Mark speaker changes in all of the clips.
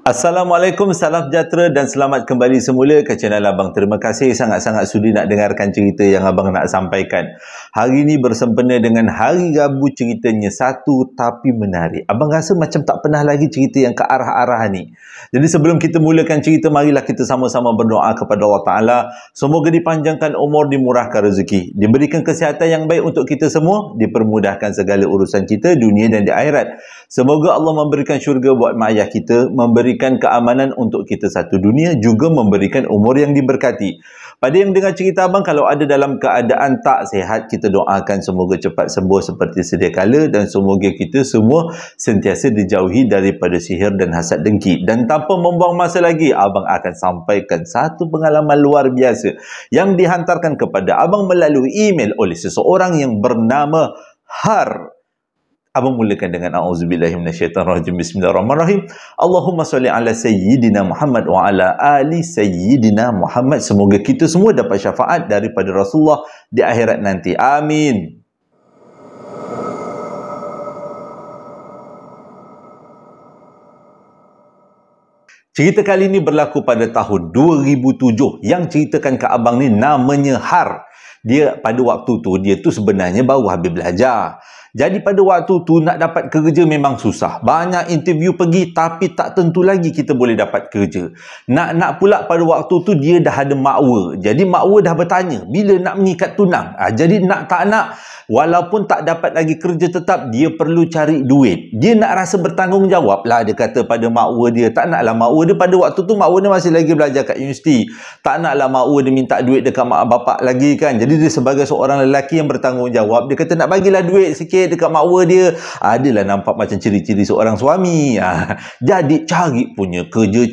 Speaker 1: Assalamualaikum, salam sejahtera dan selamat kembali semula ke channel Abang. Terima kasih sangat-sangat sudi nak dengarkan cerita yang Abang nak sampaikan. Hari ini bersempena dengan Hari Rabu ceritanya satu tapi menarik. Abang rasa macam tak pernah lagi cerita yang ke arah-arah ni. Jadi sebelum kita mulakan cerita, marilah kita sama-sama berdoa kepada Allah Ta'ala. Semoga dipanjangkan umur, dimurahkan rezeki, diberikan kesihatan yang baik untuk kita semua, dipermudahkan segala urusan kita dunia dan di akhirat. Semoga Allah memberikan syurga buat mak ayah kita, memberikan keamanan untuk kita satu dunia, juga memberikan umur yang diberkati. Pada yang dengar cerita Abang, kalau ada dalam keadaan tak sihat, kita doakan semoga cepat sembuh seperti sedia kala, dan semoga kita semua sentiasa dijauhi daripada sihir dan hasad dengki. Dan tanpa membuang masa lagi, Abang akan sampaikan satu pengalaman luar biasa yang dihantarkan kepada Abang melalui email oleh seseorang yang bernama Har. Abang mulakan dengan A'udzubillahiminasyaitanirrajim. Bismillahirrahmanirrahim. Allahumma salli ala Sayyidina Muhammad wa ala ali Sayyidina Muhammad. Semoga kita semua dapat syafaat daripada Rasulullah di akhirat nanti. Amin. Cerita kali ini berlaku pada tahun 2007. Yang ceritakan ke Abang ni namanya Har. Dia pada waktu tu, dia tu sebenarnya baru habis belajar. Jadi pada waktu tu nak dapat kerja memang susah. Banyak interview pergi tapi tak tentu lagi kita boleh dapat kerja. Nak pula pada waktu tu dia dah ada makwa. Jadi makwa dah bertanya bila nak mengikat tunang. Jadi nak tak nak, walaupun tak dapat lagi kerja tetap, dia perlu cari duit. Dia nak rasa bertanggungjawab lah, dia kata pada makwa dia. Tak naklah makwa dia pada waktu tu, makwa dia masih lagi belajar kat universiti. Tak naklah makwa dia minta duit dekat mak bapak lagi kan. Jadi dia sebagai seorang lelaki yang bertanggungjawab, dia kata nak bagilah duit sikit dekat makwa dia. Adalah nampak macam ciri-ciri seorang suami. Jadi cari punya kerja,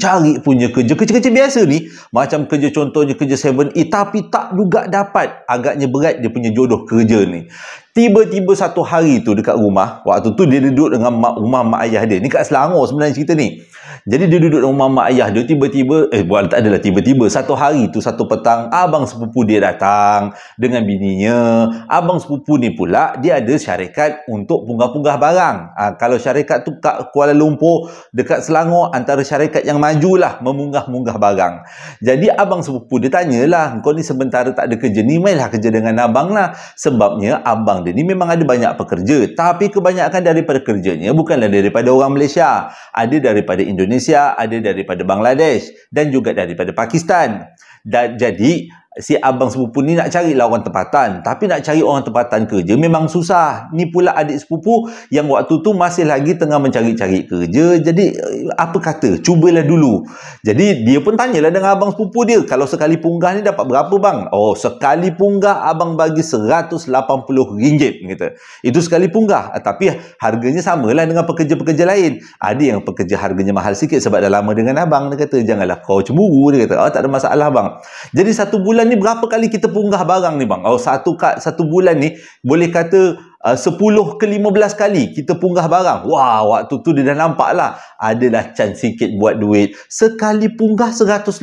Speaker 1: Kerja-kerja biasa ni, macam kerja contohnya kerja 7E, tapi tak juga dapat. Agaknya berat dia punya jodoh kerja ni. Tiba-tiba satu hari tu dekat rumah, waktu tu dia duduk dengan rumah mak ayah dia. Ni kat Selangor sebenarnya cerita ni. Jadi dia duduk dengan rumah mak ayah dia, tiba-tiba, tak adalah tiba-tiba, satu hari tu, satu petang, abang sepupu dia datang dengan bininya. Abang sepupu ni pula, dia ada syarikat untuk punggah-punggah barang. Kalau syarikat tu kat Kuala Lumpur, dekat Selangor, antara syarikat yang majulah memunggah-munggah barang. Jadi abang sepupu dia tanyalah, kau ni sementara tak ada kerja ni, mainlah kerja dengan abang lah. Sebabnya abang dia ni memang ada banyak pekerja, tapi kebanyakan daripada kerjanya bukanlah daripada orang Malaysia, ada daripada Indonesia, ada daripada Bangladesh dan juga daripada Pakistan. Dan jadi si abang sepupu ni nak carilah orang tempatan, tapi nak cari orang tempatan kerja memang susah. Ni pula adik sepupu yang waktu tu masih lagi tengah mencari-cari kerja. Jadi apa kata, cubalah dulu. Jadi dia pun tanyalah dengan abang sepupu dia, kalau sekali punggah ni dapat berapa bang? Oh, sekali punggah abang bagi RM180 kata. Itu sekali punggah, tapi harganya samalah dengan pekerja-pekerja lain. Ada yang pekerja harganya mahal sikit sebab dah lama dengan abang. Dia kata, janganlah kau cemburu. Dia kata, tak ada masalah bang. Jadi satu bulan ni berapa kali kita punggah barang ni bang? Satu bulan ni boleh kata 10 ke 15 kali kita punggah barang. Wah, waktu tu dia dah nampak lah adalah chance sikit buat duit. Sekali punggah 180.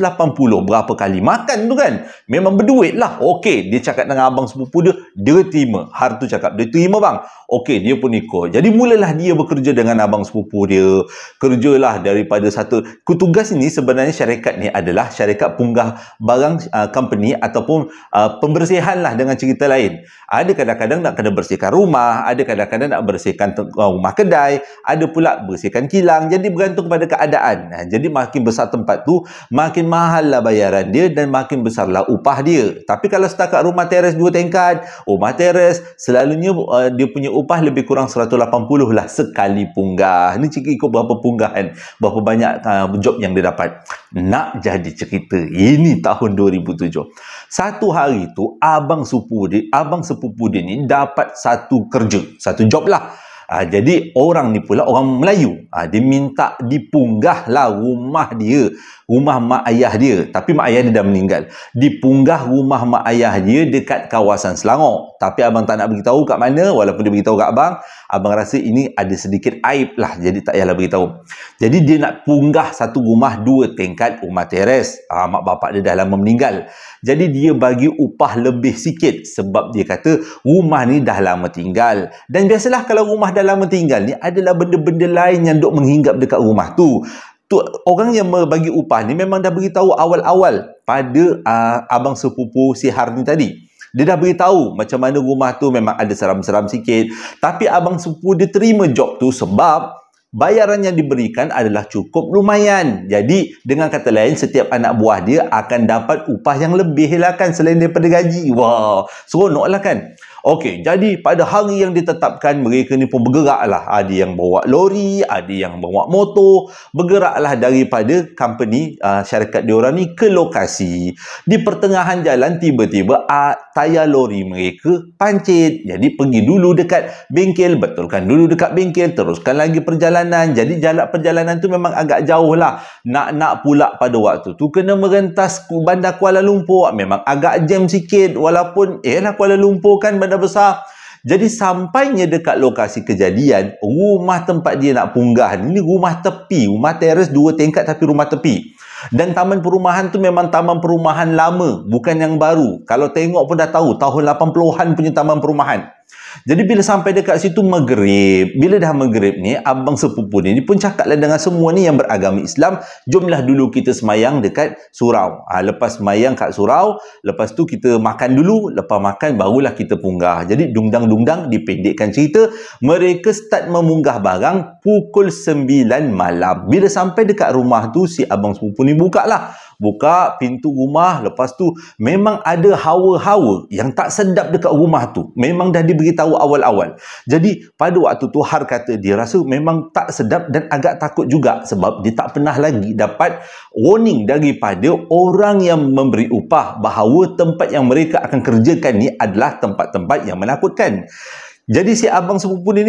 Speaker 1: Berapa kali makan tu kan? Memang berduit lah. Okey, dia cakap dengan abang sepupu dia, dia terima. Har tu cakap, dia terima bang. Okey, dia pun ikut. Jadi mulalah dia bekerja dengan abang sepupu dia. Kerjalah daripada satu. Tugas ini sebenarnya syarikat ni adalah syarikat punggah barang company ataupun pembersihan lah dengan cerita lain. Ada kadang-kadang nak kena bersihkan rumah, ada kadang-kadang nak bersihkan rumah kedai, ada pula bersihkan kilang. Jadi bergantung pada keadaan. Jadi makin besar tempat tu, makin mahal lah bayaran dia dan makin besarlah upah dia. Tapi kalau setakat rumah teres 2 tingkat, rumah teres, selalunya dia punya upah lebih kurang 180 lah sekali punggah. Ni ikut berapa punggahan, berapa banyak job yang dia dapat. Nak jadi cerita, ini tahun 2007. Satu hari tu abang sepupu dia ni dapat satu kerja, satu job lah. Jadi orang ni pula orang Melayu. Dia minta dipunggah lah rumah dia, rumah mak ayah dia. Tapi mak ayah dia dah meninggal. Dipunggah rumah mak ayah dia dekat kawasan Selangor. Tapi abang tak nak beritahu kat mana. Walaupun dia beritahu kat abang, abang rasa ini ada sedikit aib lah. Jadi tak payahlah beritahu. Jadi dia nak punggah satu rumah 2 tingkat, rumah teres. Mak bapak dia dah lama meninggal. Jadi dia bagi upah lebih sikit. Sebab dia kata rumah ni dah lama tinggal. Dan biasalah kalau rumah dah lama tinggal ni adalah benda-benda lain yang duk menghinggap dekat rumah tu. orang yang bagi upah ni memang dah beritahu awal-awal pada abang sepupu si Har ni tadi. Dia dah beritahu macam mana rumah tu memang ada seram-seram sikit. Tapi abang sepupu dia terima job tu sebab bayaran yang diberikan adalah cukup lumayan. Jadi dengan kata lain, setiap anak buah dia akan dapat upah yang lebih lah kan selain daripada gaji. Wah, seronok lah kan. Okey, jadi pada hari yang ditetapkan, mereka ni pun bergeraklah. Ada yang bawa lori, ada yang bawa motor. Bergeraklah daripada company syarikat diorang ni ke lokasi. Di pertengahan jalan, tiba-tiba tayar lori mereka pancit. Jadi pergi dulu dekat bengkel, betulkan dulu dekat bengkel, teruskan lagi perjalanan. Jadi jalan perjalanan tu memang agak jauh lah. Nak pula pada waktu tu kena merentas bandar Kuala Lumpur. Memang agak jam sikit, walaupun Kuala Lumpur kan bandar besar. Jadi sampainya dekat lokasi kejadian, rumah tempat dia nak punggah ni rumah tepi, rumah teres 2 tingkat tapi rumah tepi. Dan taman perumahan tu memang taman perumahan lama, bukan yang baru. Kalau tengok pun dah tahu, tahun 80-an punya taman perumahan. Jadi bila sampai dekat situ maghrib, bila dah maghrib ni, abang sepupu ni pun cakaplah dengan semua ni yang beragama Islam, jomlah dulu kita semayang dekat surau. Lepas semayang kat surau, lepas tu kita makan dulu, lepas makan barulah kita punggah. Jadi dungdang-dungdang, dipendekkan cerita, mereka start memunggah barang pukul 9 malam. Bila sampai dekat rumah tu, si abang sepupu ni buka pintu rumah. Lepas tu memang ada hawa-hawa yang tak sedap dekat rumah tu. Memang dah diberitahu awal-awal. Jadi pada waktu tu Har kata dia rasa memang tak sedap dan agak takut juga sebab dia tak pernah lagi dapat warning daripada orang yang memberi upah bahawa tempat yang mereka akan kerjakan ni adalah tempat-tempat yang menakutkan. Jadi si abang sepupu ni,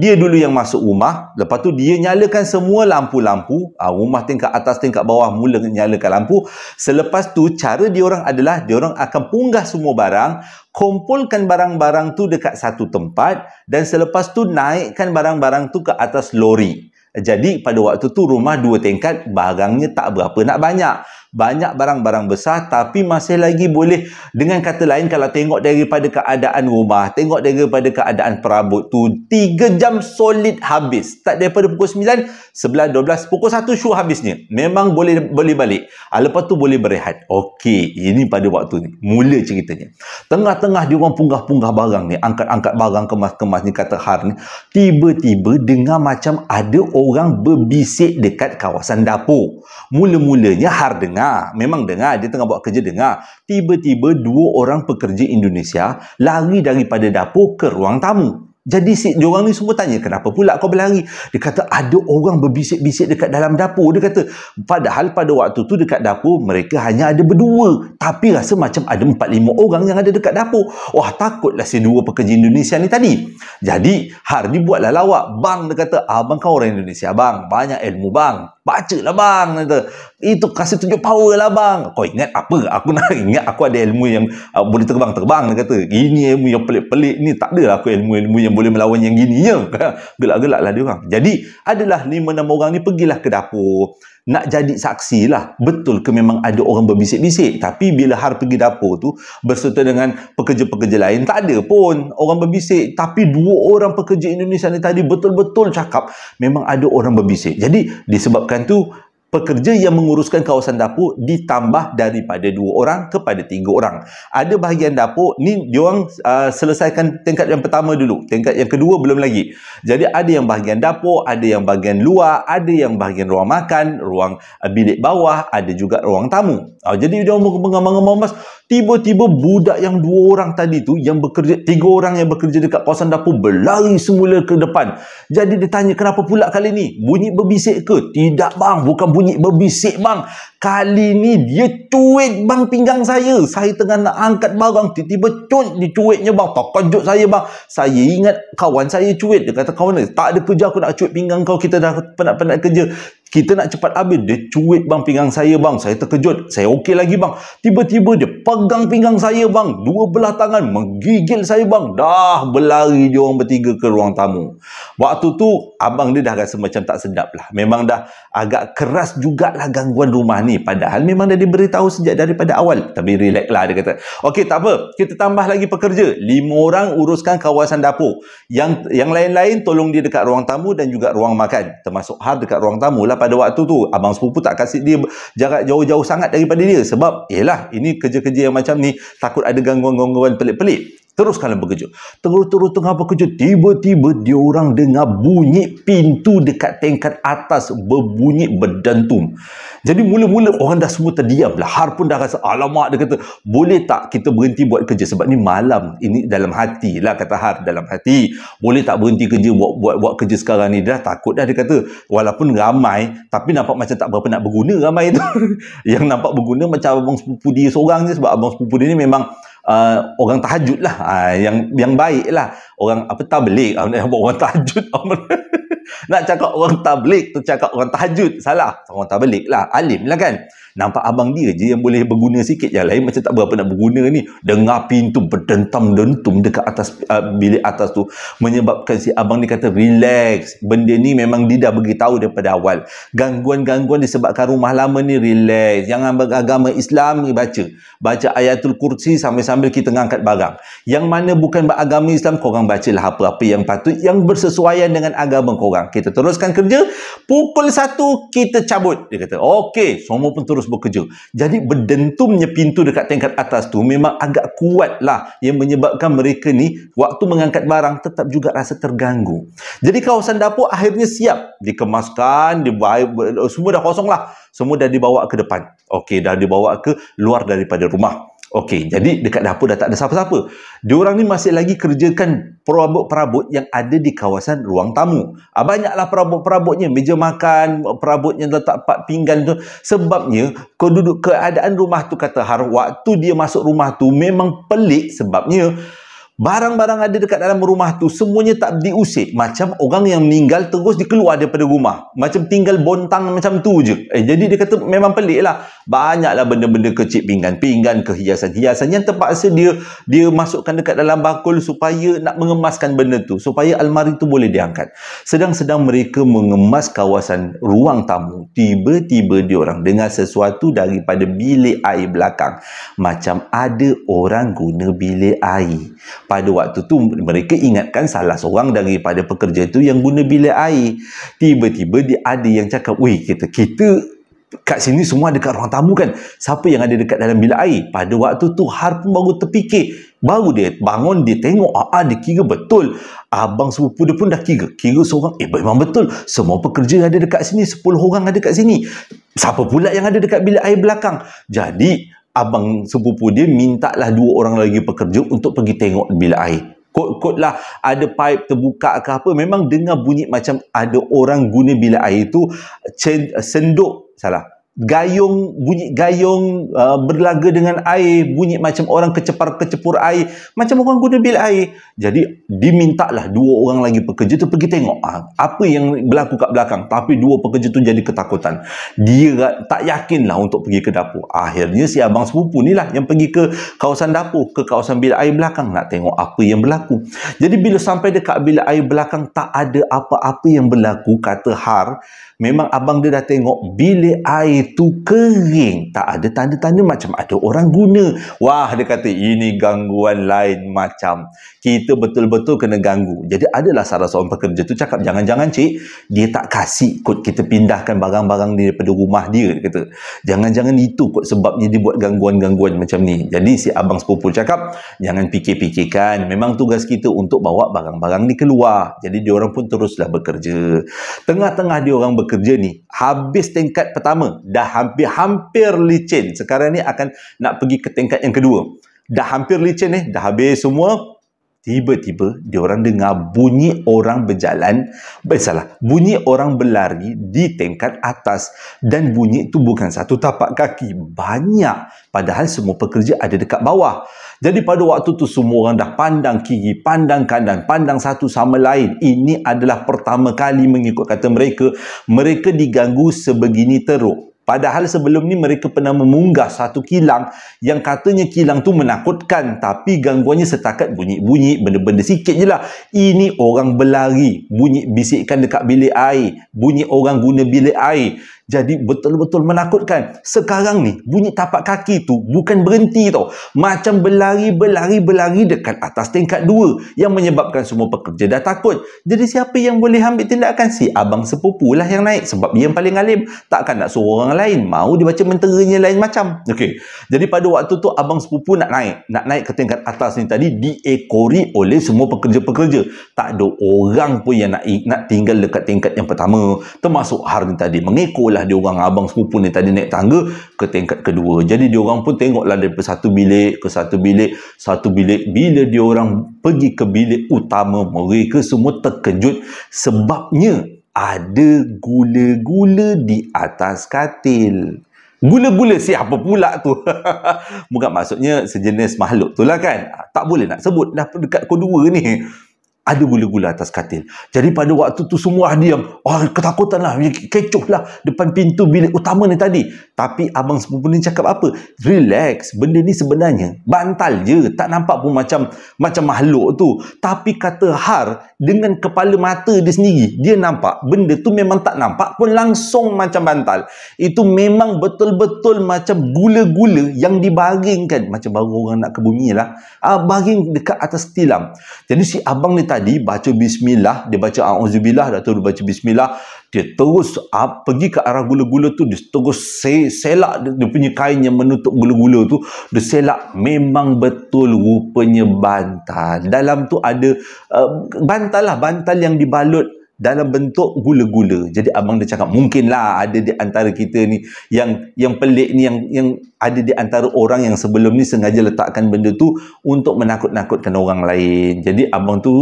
Speaker 1: dia dulu yang masuk rumah. Lepas tu dia nyalakan semua lampu-lampu. Rumah tingkat atas, tingkat bawah mula nyalakan lampu. Selepas tu cara diorang adalah diorang akan punggah semua barang, kumpulkan barang-barang tu dekat satu tempat, dan selepas tu naikkan barang-barang tu ke atas lori. Jadi pada waktu tu rumah 2 tingkat, barangnya tak berapa nak banyak. Banyak barang-barang besar tapi masih lagi boleh. Dengan kata lain, kalau tengok daripada keadaan rumah, tengok daripada keadaan perabot tu, 3 jam solid habis. Start daripada pukul 9, 11, 12, pukul 1 show habisnya. Memang boleh balik. Lepas tu boleh berehat. Okey, ini pada waktu ni. Mula ceritanya. Tengah-tengah dia orang punggah-punggah barang ni, angkat-angkat barang, kemas-kemas ni, kata Har ni. Tiba-tiba dengar macam ada orang berbisik dekat kawasan dapur. Mula-mulanya Har dengar, memang dengar, dia tengah buat kerja dengar. Tiba-tiba 2 orang pekerja Indonesia lari daripada dapur ke ruang tamu. Jadi diorang ni semua tanya, kenapa pula kau berlari? Dia kata ada orang berbisik-bisik dekat dalam dapur. Dia kata padahal pada waktu tu dekat dapur mereka hanya ada berdua, tapi rasa macam ada 4-5 orang yang ada dekat dapur. Wah, takutlah si 2 pekerja Indonesia ni tadi. Jadi Har ni buatlah lawak. Bang, dia kata, abang kan orang Indonesia bang, banyak ilmu bang, bacalah bang. Dia kata, itu kasih tunjuk power lah bang. Kau ingat apa? Aku nak ingat aku ada ilmu yang boleh terbang-terbang. Dia kata, ini ilmu yang pelik-pelik ni, tak adalah aku ilmu-ilmu yang boleh melawan yang gini ya. Gelak-gelak lah dia orang. Jadi adalah 5-6 orang ni pergilah ke dapur nak jadi saksi lah, betul ke memang ada orang berbisik-bisik. Tapi bila Har pergi dapur tu berserta dengan pekerja-pekerja lain, tak ada pun orang berbisik. Tapi 2 orang pekerja Indonesia ni tadi betul-betul cakap memang ada orang berbisik. Jadi disebabkan tu pekerja yang menguruskan kawasan dapur ditambah daripada 2 orang kepada 3 orang. Ada bahagian dapur ni diorang selesaikan tingkat yang pertama dulu, tingkat yang kedua belum lagi. Jadi ada yang bahagian dapur, ada yang bahagian luar, ada yang bahagian ruang makan, ruang bilik bawah, ada juga ruang tamu. Jadi dia mengemas-ngemas. Tiba-tiba budak yang 2 orang tadi tu yang bekerja, 3 orang yang bekerja dekat kawasan dapur berlari semula ke depan. Jadi dia tanya, kenapa pula kali ni? Bunyi berbisik ke? Tidak bang, bukan bunyi berbisik bang. Kali ni dia cuit bang pinggang saya. Saya tengah nak angkat barang, tiba-tiba dicuitnya bang. Terkejut saya bang. Saya ingat kawan saya cuit. Dia kata, kawan ni tak ada kerja, aku nak cuit pinggang kau. Kita dah penat-penat kerja, kita nak cepat habis. Dia cuit bang pinggang saya bang. Saya terkejut. Saya okey lagi bang. Tiba-tiba dia pegang pinggang saya bang. 2 belah tangan menggigil saya bang. Dah berlari dia orang bertiga ke ruang tamu. Waktu tu abang dia dah rasa macam tak sedap lah. Memang dah agak keras jugalah gangguan rumah ni. Padahal memang dah diberitahu sejak daripada awal. Tapi relax lah, dia kata. Okey, tak apa. Kita tambah lagi pekerja. 5 orang uruskan kawasan dapur. Yang lain-lain tolong dia dekat ruang tamu dan juga ruang makan. Termasuk Har dekat ruang tamu lah pada waktu tu. Abang sepupu tak kasih dia jarak jauh-jauh sangat daripada dia. Sebab, yelah, ini kerja-kerja yang macam ni, takut ada gangguan-gangguan pelik-pelik. Teruskanlah bekerja. Terus tengah bekerja, tiba-tiba dia orang dengar bunyi pintu dekat tingkat atas berbunyi berdentum. Jadi mula-mula orang dah semua terdiam. Lahar pun dah rasa, alamak, dia kata, boleh tak kita berhenti buat kerja sebab ni malam. Ini dalam hati lah, kata Har, dalam hati. Boleh tak berhenti kerja buat kerja sekarang ni? Dah takut dah, dia kata. Walaupun ramai, tapi nampak macam tak berapa nak berguna ramai tu. Yang nampak berguna macam abang sepupu dia seorang je, sebab abang sepupu dia ni memang orang tahajud lah, yang baik lah, orang apa tabligh, orang tahajud. Nak cakap orang tabligh tu cakap orang tahajud, salah. Orang tabligh lah, alim lah kan. Nampak abang dia je yang boleh berguna sikit, yang lain macam tak berapa nak berguna ni. Dengar pintu berdentam-dentum dekat atas bilik atas tu, menyebabkan si abang ni kata, relax, benda ni memang dia dah beritahu daripada awal. Gangguan-gangguan disebabkan rumah lama ni, relax, jangan beragama Islam ni, baca ayatul kursi sambil-sambil kita ngangkat barang. Yang mana bukan beragama Islam, korang bacalah apa-apa yang patut, yang bersesuaian dengan agama korang. Kita teruskan kerja, pukul 1 kita cabut. Dia kata, okey, semua pun terus bekerja. Jadi berdentumnya pintu dekat tingkat atas tu memang agak kuat lah, yang menyebabkan mereka ni waktu mengangkat barang tetap juga rasa terganggu. Jadi kawasan dapur akhirnya siap dikemaskan, semua dah kosong lah, semua dah dibawa ke depan. Okey, dah dibawa ke luar daripada rumah. Okey, jadi dekat dapur dah tak ada siapa-siapa. Diorang ni masih lagi kerjakan perabot-perabot yang ada di kawasan ruang tamu. Banyaklah perabot-perabotnya, meja makan, perabot yang letak pat pinggan tu. Sebabnya, keadaan rumah tu, kata Har, waktu dia masuk rumah tu memang pelik, sebabnya barang-barang ada dekat dalam rumah tu semuanya tak diusik. Macam orang yang meninggal terus dikeluar daripada rumah. Macam tinggal bontang macam tu je. Jadi dia kata memang pelik lah. Banyaklah benda-benda kecil, pinggan kehiasan-hiasan yang terpaksa dia masukkan dekat dalam bakul supaya nak mengemaskan benda tu, supaya almari tu boleh diangkat. Sedang mereka mengemas kawasan ruang tamu, tiba-tiba diorang dengar sesuatu daripada bilik air belakang. Macam ada orang guna bilik air. Pada waktu tu mereka ingatkan salah seorang daripada pekerja itu yang guna bilik air. Tiba-tiba ada yang cakap, weh, kita kat sini semua dekat ruang tamu kan, siapa yang ada dekat dalam bilik air? Pada waktu tu Har pun baru terfikir, baru dia bangun, dia tengok, dia kira betul. Abang sepupu dia pun dah kira seorang, memang betul, semua pekerja ada dekat sini, 10 orang ada dekat sini. Siapa pula yang ada dekat bilik air belakang? Jadi abang sepupu dia mintalah 2 orang lagi pekerja untuk pergi tengok bilik air. Kot-kot lah, ada pipe terbuka ke apa, memang dengar bunyi macam ada orang guna bilik air tu bunyi gayung berlaga dengan air, bunyi macam orang kecepur air, macam orang guna bilik air. Jadi dimintalah 2 orang lagi pekerja tu pergi tengok apa yang berlaku kat belakang. Tapi 2 pekerja tu jadi ketakutan, dia tak yakin lah untuk pergi ke dapur. Akhirnya si abang sepupu ni lah yang pergi ke kawasan dapur, ke kawasan bilik air belakang, nak tengok apa yang berlaku. Jadi bila sampai dekat bilik air belakang, tak ada apa-apa yang berlaku, kata Har. Memang abang dia dah tengok bilik air tu kering, tak ada tanda-tanda macam ada orang guna. Wah, dia kata ini gangguan lain macam, kita betul-betul kena ganggu. Jadi adalah salah seorang pekerja tu cakap, jangan-jangan cik, dia tak kasih kot kita pindahkan barang-barang daripada rumah dia, dia kata. Jangan-jangan itu kot sebabnya dia buat gangguan-gangguan macam ni. Jadi si abang sepupu cakap, jangan fikir-fikirkan, memang tugas kita untuk bawa barang-barang ni keluar. Jadi diorang pun teruslah bekerja. Tengah-tengah diorang bekerja ni, habis tingkat pertama, dah hampir licin. Sekarang ni akan nak pergi ke tingkat yang kedua. Dah hampir licin ni, dah habis semua. Tiba-tiba diorang dengar bunyi orang bunyi orang berlari di tingkat atas. Dan bunyi itu bukan satu tapak kaki, banyak. Padahal semua pekerja ada dekat bawah. Jadi pada waktu tu semua orang dah pandang kiri, pandang kanan, pandang satu sama lain. Ini adalah pertama kali mengikut kata mereka diganggu sebegini teruk. Padahal sebelum ni mereka pernah memunggah satu kilang yang katanya kilang tu menakutkan, tapi gangguannya setakat bunyi-bunyi, benda-benda sikit je lah. Ini orang berlari, bunyi bisikan dekat bilik air, bunyi orang guna bilik air. Jadi betul-betul menakutkan. Sekarang ni bunyi tapak kaki tu bukan berhenti tau. Macam berlari dekat atas tingkat 2 yang menyebabkan semua pekerja dah takut. Jadi siapa yang boleh ambil tindakan? Si abang sepupu lah yang naik sebab dia yang paling alim. Takkan nak suruh orang lain. Mau dibaca menteranya lain macam. Okey. Jadi pada waktu tu abang sepupu nak naik ke tingkat atas ni tadi diekori oleh semua pekerja-pekerja. Tak ada orang pun yang nak tinggal dekat tingkat yang pertama. Termasuk Har ni tadi. Mengekorlah dia orang abang sepupu ni tadi naik tangga ke tingkat kedua. Jadi dia orang pun tengoklah daripada satu bilik ke satu bilik. Bila dia orang pergi ke bilik utama, mereka semua terkejut sebabnya ada gula-gula di atas katil. Gula-gula siapa pula tu? Bukan maksudnya sejenis makhluk tu lah kan. Tak boleh nak sebut dah dekat kedua ni. Ada gula-gula atas katil. Jadi pada waktu tu semua diam. Ketakutan lah. Kecoh lah depan pintu bilik utama ni tadi. Tapi abang sepupu ni cakap apa? Relax. Benda ni sebenarnya bantal je. Tak nampak pun macam makhluk tu. Tapi kata Har, dengan kepala mata dia sendiri, dia nampak benda tu memang tak nampak pun langsung macam bantal. Itu memang betul-betul macam gula-gula yang dibaringkan. Macam baru orang nak ke bumi lah. Baring dekat atas tilam. Jadi si abang ni tadi baca bismillah, dia baca a'udzubillah, dah tahu dia baca bismillah, dia terus pergi ke arah gula-gula tu, dia terus selak dia punya kain yang menutup gula-gula tu, dia selak. Memang betul rupanya bantal. Dalam tu ada bantal yang dibalut dalam bentuk gula-gula. Jadi abang dia cakap mungkinlah ada di antara kita ni yang pelik ni, yang ada di antara orang yang sebelum ni sengaja letakkan benda tu untuk menakut-nakutkan orang lain. Jadi abang tu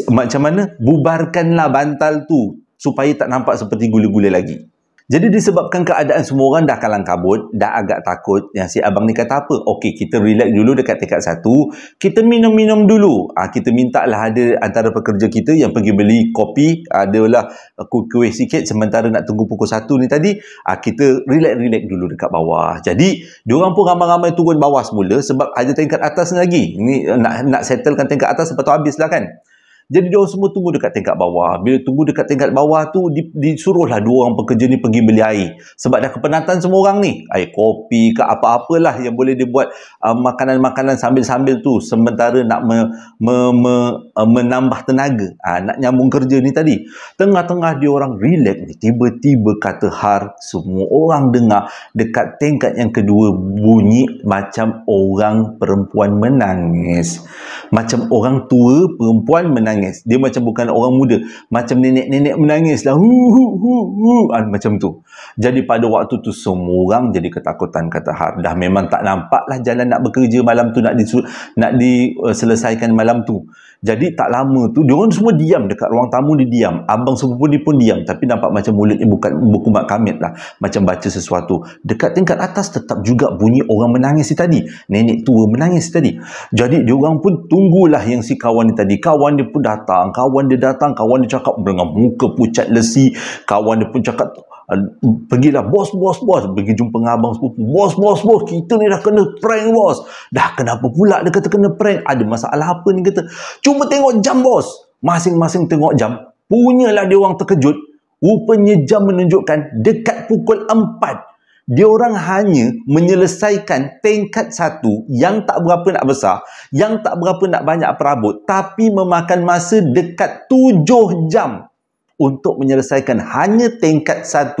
Speaker 1: macam mana bubarkanlah bantal tu supaya tak nampak seperti gula-gula lagi. Jadi disebabkan keadaan semua orang dah kalang kabut, dah agak takut, yang si abang ni kata apa? Okey, kita relax dulu dekat tingkat 1. Kita minum-minum dulu. Kita minta lah ada antara pekerja kita yang pergi beli kopi, adalah kuih sikit sementara nak tunggu pukul 1 ni tadi. Kita relax dulu dekat bawah. Jadi, diorang pun ramai-ramai turun bawah semula sebab ada tingkat atas lagi. Ini nak settlekan tingkat atas lepas tu habislah kan. Jadi diorang semua tunggu dekat tingkat bawah. Bila tunggu dekat tingkat bawah tu, disuruhlah 2 orang pekerja ni pergi beli air. Sebab dah kepenatan semua orang ni. Air kopi ke apa-apalah yang boleh dibuat makanan-makanan sambil-sambil tu. Sementara nak menambah tenaga. Nak nyambung kerja ni tadi. Tengah-tengah diorang relax ni. Tiba-tiba kata Har, semua orang dengar dekat tingkat yang kedua bunyi macam orang perempuan menangis. Macam orang tua perempuan menangis. Dia macam bukan orang muda, macam nenek-nenek menangis lah, macam tu. Jadi pada waktu tu semua orang jadi ketakutan kata Har. Dah memang tak nampak lah jalan nak bekerja malam tu, nak diselesaikan malam tu. Jadi tak lama tu diorang semua diam dekat ruang tamu. Dia diam, abang sepupu dia pun diam, tapi nampak macam mulutnya bukan berkumat kamit lah, macam baca sesuatu. Dekat tingkat atas tetap juga bunyi orang menangis tadi, nenek tua menangis tadi. Jadi diorang pun tunggulah yang si kawan ni tadi. Kawan dia pun datang, kawan dia cakap dengan muka pucat lesi. Kawan dia pun cakap, pergilah bos, pergi jumpa dengan abang sepupu. Bos, kita ni dah kena prank bos. Dah kenapa pula dia kata kena prank? Ada masalah apa ni kata? Cuma tengok jam bos. Masing-masing tengok jam. Punyalah dia orang terkejut. Rupanya jam menunjukkan dekat pukul 4. Dia orang hanya menyelesaikan tingkat 1 yang tak berapa nak besar, yang tak berapa nak banyak perabot, tapi memakan masa dekat 7 jam untuk menyelesaikan hanya tingkat 1.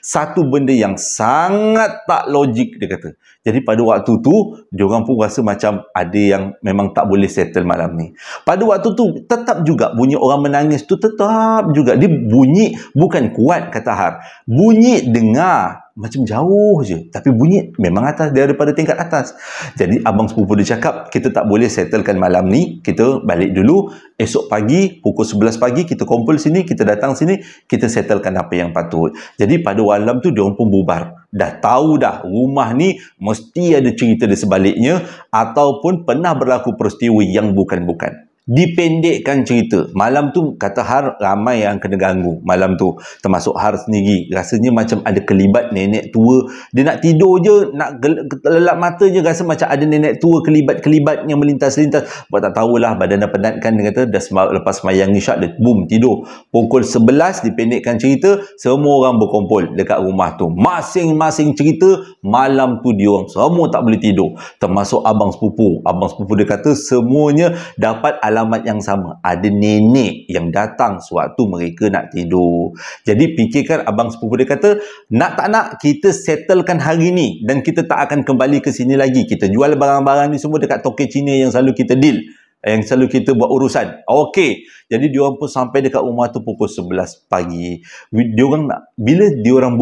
Speaker 1: Satu benda yang sangat tak logik, dia kata. Jadi pada waktu tu, diorang pun rasa macam ada yang memang tak boleh settle malam ni. Pada waktu tu, tetap juga bunyi orang menangis tu tetap juga. Dia bunyi bukan kuat kata Har. Bunyi dengar macam jauh je, tapi bunyi memang atas, daripada tingkat atas. Jadi abang sepupu dia cakap, kita tak boleh settlekan malam ni, kita balik dulu. Esok pagi pukul 11 pagi kita kumpul sini, kita datang sini, kita settlekan apa yang patut. Jadi pada malam tu diorang pun bubar. Dah tahu dah rumah ni mesti ada cerita di sebaliknya, ataupun pernah berlaku peristiwa yang bukan-bukan. dipendekkan cerita. Malam tu kata Har ramai yang kena ganggu malam tu, termasuk Har sendiri. Rasanya macam ada kelibat nenek tua. Dia nak tidur je, nak lelap mata je, rasa macam ada nenek tua kelibat-kelibat yang melintas-lintas. Buat tak tahulah, badan dah penat kan. Dia kata dah lepas semayang isyak dia boom tidur. Pukul 11 dipendekkan cerita, semua orang berkumpul dekat rumah tu. Masing-masing cerita, malam tu diorang semua tak boleh tidur. Termasuk abang sepupu. Abang sepupu dia kata semuanya dapat alamat yang sama. Ada nenek yang datang sewaktu mereka nak tidur. Jadi fikirkan, abang sepupu dia kata, nak tak nak kita settlekan hari ni dan kita tak akan kembali ke sini lagi. Kita jual barang-barang ni semua dekat tokek Cina yang selalu kita deal, yang selalu kita buat urusan. Okey. Jadi diorang pun sampai dekat rumah tu pukul 11 pagi. Bila diorang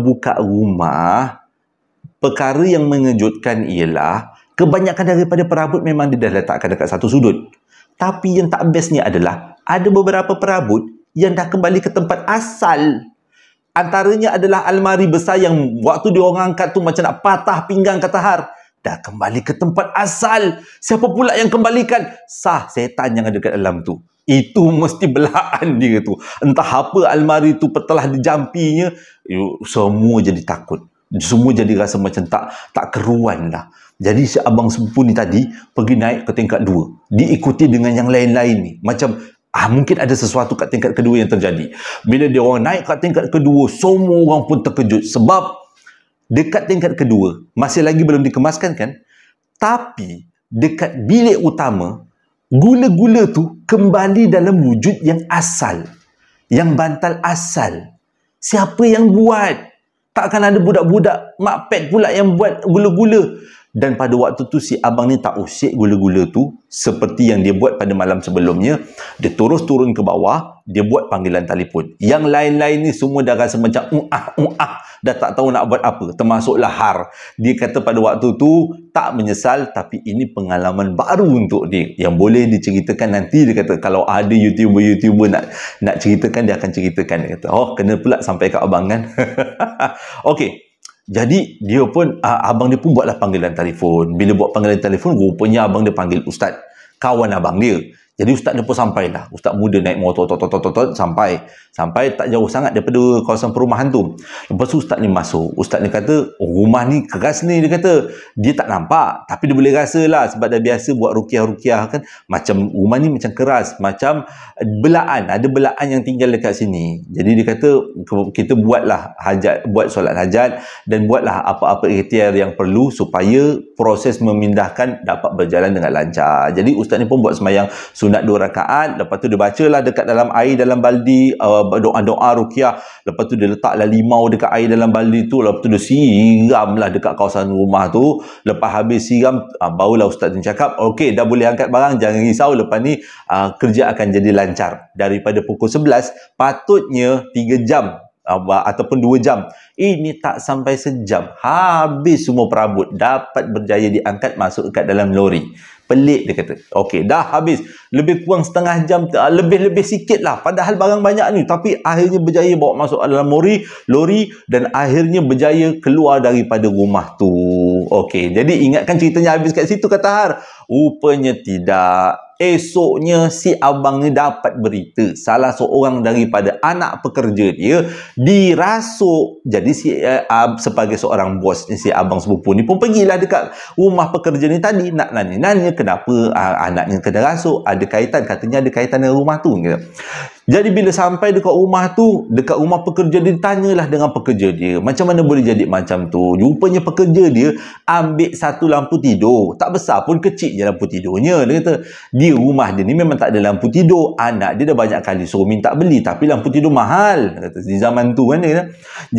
Speaker 1: buka rumah, perkara yang mengejutkan ialah kebanyakan daripada perabot memang dia dah letakkan dekat satu sudut. Tapi yang tak bestnya adalah ada beberapa perabot yang dah kembali ke tempat asal. Antaranya adalah almari besar yang waktu diorang angkat tu macam nak patah pinggang kata Har. Dah kembali ke tempat asal. Siapa pula yang kembalikan? Setan yang ada dekat dalam tu. Itu mesti belaan dia tu. Entah apa almari tu telah dijampinya, semua jadi takut. Semua jadi rasa macam tak keruan lah. Jadi si abang sepupu ni tadi pergi naik ke tingkat 2. Diikuti dengan yang lain-lain ni. Macam mungkin ada sesuatu kat tingkat kedua yang terjadi. Bila dia orang naik kat tingkat kedua, semua orang pun terkejut. Sebab dekat tingkat kedua masih lagi belum dikemaskan kan. Tapi dekat bilik utama, gula-gula tu kembali dalam wujud yang asal. Yang bantal asal. Siapa yang buat? Takkan ada budak-budak makpet pula yang buat gula-gula. Dan pada waktu tu si abang ni tak usik gula-gula tu seperti yang dia buat pada malam sebelumnya. Dia terus turun ke bawah, dia buat panggilan telefon. Yang lain-lain ni semua dah rasa macam dah tak tahu nak buat apa. Termasuklah Har. Dia kata pada waktu tu tak menyesal, tapi ini pengalaman baru untuk dia yang boleh diceritakan nanti. Dia kata kalau ada YouTuber nak ceritakan, dia akan ceritakan. Dia kata kena pula sampai kat abang kan. Okey. Jadi dia pun abang dia pun buatlah panggilan telefon. Bila buat panggilan telefon, rupanya abang dia panggil ustaz, kawan abang dia. Jadi ustaz dia pun sampailah. Ustaz muda naik motor sampai tak jauh sangat daripada kawasan perumahan tu. Lepas tu ustaz ni masuk. Ustaz ni kata, rumah ni keras ni. Dia kata dia tak nampak, tapi dia boleh rasa lah sebab dah biasa buat rukiah-rukiah kan. Macam rumah ni macam keras, macam belaan. Ada belaan yang tinggal dekat sini. Jadi dia kata kita buatlah hajat, buat solat hajat dan buatlah apa-apa ikhtiar yang perlu supaya proses memindahkan dapat berjalan dengan lancar. Jadi ustaz ni pun buat sembahyang sunat 2 rakaat. Lepas tu dia bacalah dekat dalam air dalam baldi, doa-doa rukiah. Lepas tu dia letaklah limau dekat air dalam baldi tu. Lepas tu dia siramlah dekat kawasan rumah tu. Lepas habis siram, barulah ustaz ni cakap, okey, dah boleh angkat barang, jangan risau, lepas ni kerja akan jadi lancar. Daripada pukul 11 patutnya 3 jam ataupun 2 jam. Ini tak sampai sejam, habis semua perabot dapat berjaya diangkat masuk kat dalam lori. Pelik dia kata. Okey, dah habis. Lebih kurang setengah jam, lebih sikit lah. Padahal barang banyak ni. Tapi akhirnya berjaya bawa masuk dalam lori dan akhirnya berjaya keluar daripada rumah tu. Okey, jadi ingatkan ceritanya habis kat situ kata Har. Rupanya tidak. Esoknya si abang ni dapat berita salah seorang daripada anak pekerja dia dirasuk. Jadi sebagai seorang bos ni, si abang sepupu ni pun pergilah dekat rumah pekerja ni tadi nak nanya kenapa anaknya kena rasuk. Ada kaitan, katanya ada kaitan dengan rumah tu gitu. Jadi bila sampai dekat rumah tu, dekat rumah pekerja dia, tanyalah dengan pekerja dia, macam mana boleh jadi macam tu. Rupanya pekerja dia ambil satu lampu tidur, tak besar pun, kecil je lampu tidurnya. Dia kata di rumah dia ni memang tak ada lampu tidur. Anak dia dah banyak kali suruh minta beli, tapi lampu tidur mahal, dia kata, di zaman tu kan dia kata.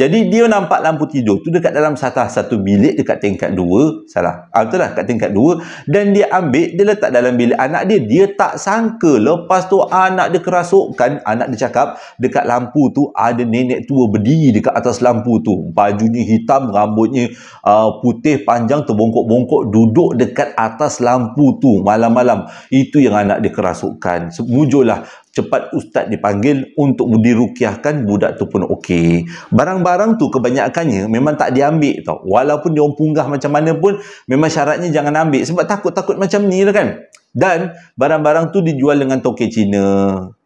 Speaker 1: Jadi dia nampak lampu tidur tu dekat dalam satu bilik dekat tingkat 2, betul lah, kat tingkat 2, dan dia ambil, dia letak dalam bilik anak dia. Dia tak sangka lepas tu anak dia kerasukkan. Anak dia cakap dekat lampu tu ada nenek tua berdiri dekat atas lampu tu. Bajunya hitam, rambutnya putih panjang terbongkok-bongkok, duduk dekat atas lampu tu malam-malam. Itu yang anak dia kerasukkan. Mujurlah cepat ustaz dipanggil untuk dirukiahkan. Budak tu pun okey. Barang-barang tu kebanyakannya memang tak diambil tau. Walaupun dia orang punggah macam mana pun, memang syaratnya jangan ambil. Sebab takut-takut macam ni lah kan. Dan barang-barang tu dijual dengan token Cina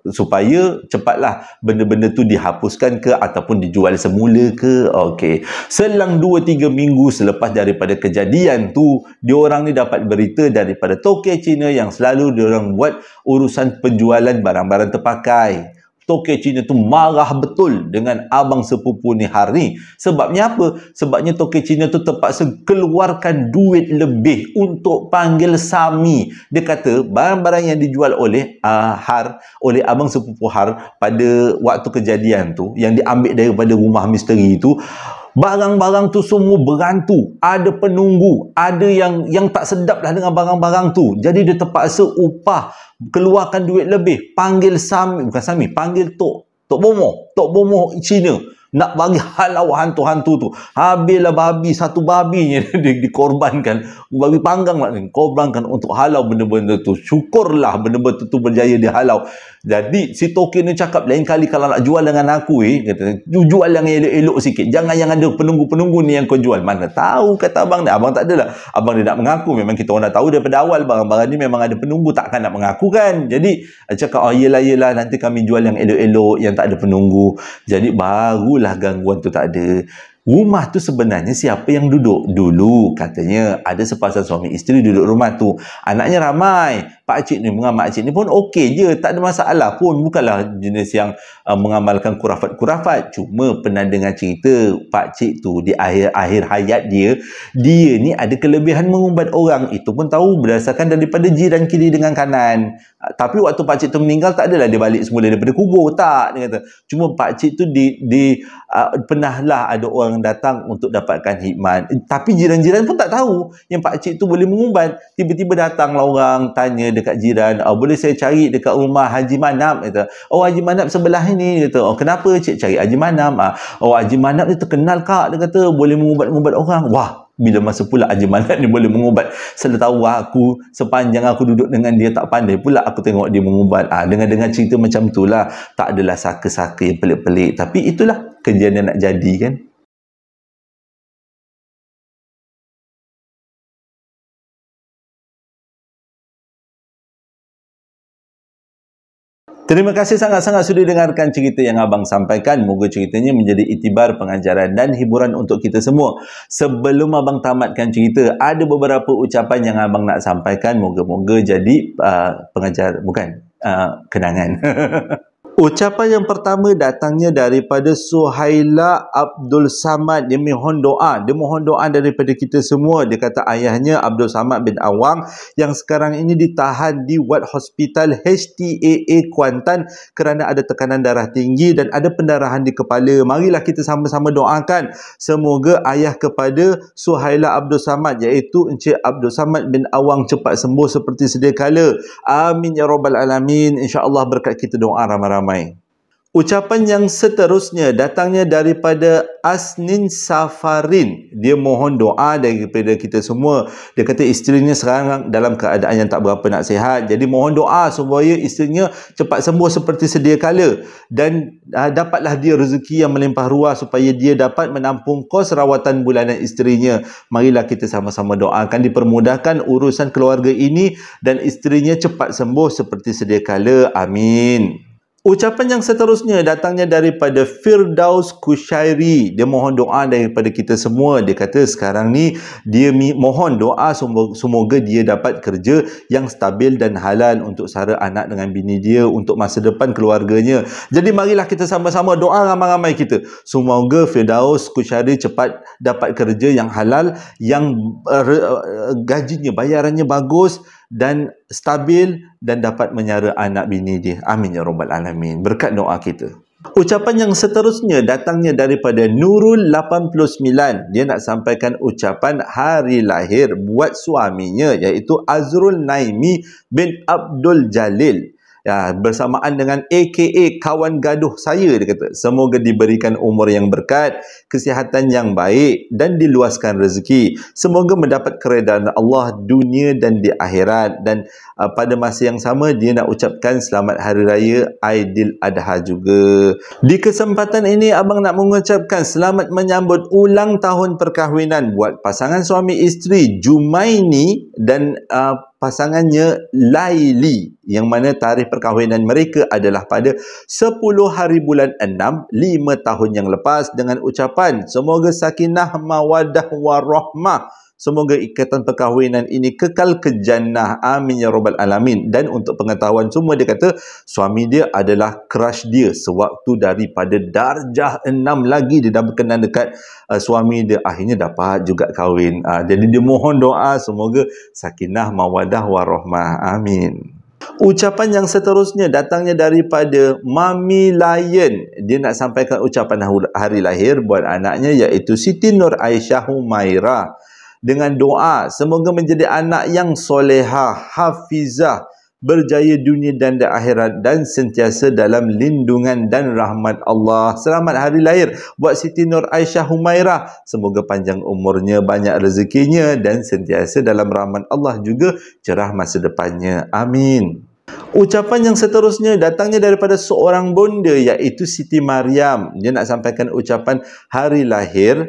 Speaker 1: supaya cepatlah benda-benda tu dihapuskan ke ataupun dijual semula ke. Okey. Selang 2-3 minggu selepas daripada kejadian tu, diorang ni dapat berita daripada token Cina yang selalu diorang buat urusan penjualan barang-barang terpakai. Token Cina tu marah betul dengan abang sepupu ni Har ni. Sebabnya apa? Sebabnya token Cina tu terpaksa keluarkan duit lebih untuk panggil Sami. Dia kata barang-barang yang dijual oleh Har, oleh abang sepupu Har pada waktu kejadian tu, yang diambil daripada rumah misteri tu, barang-barang tu semua berantu, ada penunggu, ada yang tak sedap lah dengan barang-barang tu. Jadi dia terpaksa upah, keluarkan duit lebih, panggil Sami, bukan Sami, panggil Tok Bomoh Cina, nak bagi halau hantu-hantu tu. Habislah babi, satu babi dikorbankan, babi panggang lah, korbankan untuk halau benda-benda tu. Syukurlah benda-benda tu berjaya dihalau. Jadi si token ni cakap, lain kali kalau nak jual dengan aku kata, jual yang elok-elok sikit, jangan yang ada penunggu-penunggu ni yang kau jual. Mana tahu, kata abang ni. Abang tak adalah, abang dia nak mengaku. Memang kita orang dah tahu daripada awal barang-barang ni memang ada penunggu, takkan nak mengaku kan. Jadi cakap, oh yelah nanti kami jual yang elok-elok, yang tak ada penunggu. Jadi barulah gangguan tu tak ada. Rumah tu sebenarnya siapa yang duduk? Dulu katanya ada sepasang suami isteri duduk rumah tu. Anaknya ramai. Pakcik ni dengan makcik ni pun okey je, tak ada masalah pun. Bukanlah jenis yang mengamalkan kurafat-kurafat. Cuma pernah dengar cerita pakcik tu di akhir hayat dia ni ada kelebihan mengumbat orang. Itu pun tahu berdasarkan daripada jiran kiri dengan kanan. Tapi waktu pakcik tu meninggal, tak adalah dia balik semula daripada kubur, tak, dia kata. Cuma pakcik tu pernahlah ada orang datang untuk dapatkan hikmat. Tapi jiran-jiran pun tak tahu yang pakcik tu boleh mengumbat. Tiba-tiba datanglah orang tanya dekat jiran, boleh saya cari dekat rumah Haji Manap, kata. Oh, Haji Manap sebelah ini, kata. Oh, kenapa cik cari Haji Manap? Oh, Haji Manap ni terkenal kak, dia kata, boleh mengubat-ngubat orang. Wah, bila masa pula Haji Manap ni boleh mengubat. Setahu aku, sepanjang aku duduk dengan dia, tak pandai pula aku tengok dia mengubat. Dengar-dengar cerita macam tu lah. Tak adalah saka-saka yang pelik-pelik. Tapi itulah kejadian nak jadi kan. Terima kasih sangat-sangat sudah dengarkan cerita yang abang sampaikan. Moga ceritanya menjadi iktibar, pengajaran dan hiburan untuk kita semua. Sebelum abang tamatkan cerita, ada beberapa ucapan yang abang nak sampaikan. Moga-moga jadi kenangan. Ucapan yang pertama datangnya daripada Suhaila Abdul Samad. Dia mohon doa. Dia mohon doa daripada kita semua. Dia kata ayahnya Abdul Samad bin Awang yang sekarang ini ditahan di Ward Hospital HTAA Kuantan kerana ada tekanan darah tinggi dan ada pendarahan di kepala. Marilah kita sama-sama doakan semoga ayah kepada Suhaila Abdul Samad, iaitu Encik Abdul Samad bin Awang, cepat sembuh seperti sedia kala. Amin ya rabbal alamin. InsyaAllah berkat kita doa ramai-ramai. Ucapan yang seterusnya datangnya daripada Asnin Safarin. Dia mohon doa daripada kita semua. Dia kata isterinya sekarang dalam keadaan yang tak berapa nak sihat. Jadi mohon doa supaya isterinya cepat sembuh seperti sedia kala. Dan dapatlah dia rezeki yang melimpah ruah supaya dia dapat menampung kos rawatan bulanan isterinya. Marilah kita sama-sama doakan dipermudahkan urusan keluarga ini dan isterinya cepat sembuh seperti sedia kala. Amin. Ucapan yang seterusnya datangnya daripada Firdaus Kushairi. Dia mohon doa daripada kita semua. Dia kata sekarang ni dia mohon doa semoga dia dapat kerja yang stabil dan halal untuk sara anak dengan bini dia, untuk masa depan keluarganya. Jadi marilah kita sama-sama doa ramai-ramai kita. Semoga Firdaus Kushairi cepat dapat kerja yang halal, yang gajinya, bayarannya bagus dan stabil dan dapat menyara anak bini dia. Amin ya rabbal alamin. Berkat doa kita. Ucapan yang seterusnya datangnya daripada Nurul 89. Dia nak sampaikan ucapan hari lahir buat suaminya, iaitu Azrul Naimi bin Abdul Jalil. Ya, bersamaan dengan AKA kawan gaduh saya, dia kata. Semoga diberikan umur yang berkat, kesihatan yang baik dan diluaskan rezeki. Semoga mendapat keredaan Allah dunia dan di akhirat, dan pada masa yang sama dia nak ucapkan selamat Hari Raya Aidiladha juga. Di kesempatan ini abang nak mengucapkan selamat menyambut ulang tahun perkahwinan buat pasangan suami isteri Jumaini dan pasangannya Laili, yang mana tarikh perkahwinan mereka adalah pada 10 hari bulan 6, 5 tahun yang lepas, dengan ucapan semoga sakinah mawaddah warahmah. Semoga ikatan perkahwinan ini kekal ke jannah. Amin ya rabbal alamin. Dan untuk pengetahuan semua, dia kata suami dia adalah crush dia sewaktu daripada darjah 6 lagi dia dah berkenan dekat suami dia. Akhirnya dapat juga kahwin. Jadi dia mohon doa semoga sakinah mawadah warahmah. Amin. Ucapan yang seterusnya datangnya daripada Mami Lion. Dia nak sampaikan ucapan hari lahir buat anaknya, iaitu Siti Nur Aisyah Humairah, dengan doa semoga menjadi anak yang solehah, hafizah, berjaya dunia dan di akhirat, dan sentiasa dalam lindungan dan rahmat Allah. Selamat hari lahir buat Siti Nur Aisyah Humairah. Semoga panjang umurnya, banyak rezekinya, dan sentiasa dalam rahmat Allah, juga cerah masa depannya. Amin. Ucapan yang seterusnya datangnya daripada seorang bonda, iaitu Siti Mariam. Dia nak sampaikan ucapan hari lahir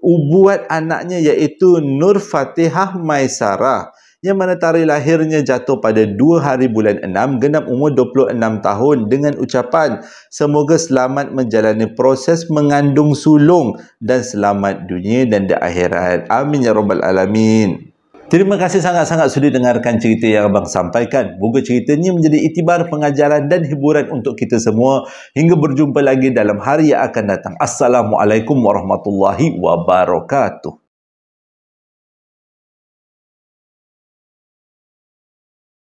Speaker 1: buat anaknya, iaitu Nur Fatihah Maisarah, yang mana tarikh lahirnya jatuh pada 2 hari bulan 6, genap umur 26 tahun, dengan ucapan semoga selamat menjalani proses mengandung sulung dan selamat dunia dan di akhirat. Amin ya rabbal alamin. Terima kasih sangat-sangat sudah dengarkan cerita yang abang sampaikan. Moga ceritanya menjadi iktibar, pengajaran dan hiburan untuk kita semua. Hingga berjumpa lagi dalam hari yang akan datang. Assalamualaikum warahmatullahi wabarakatuh.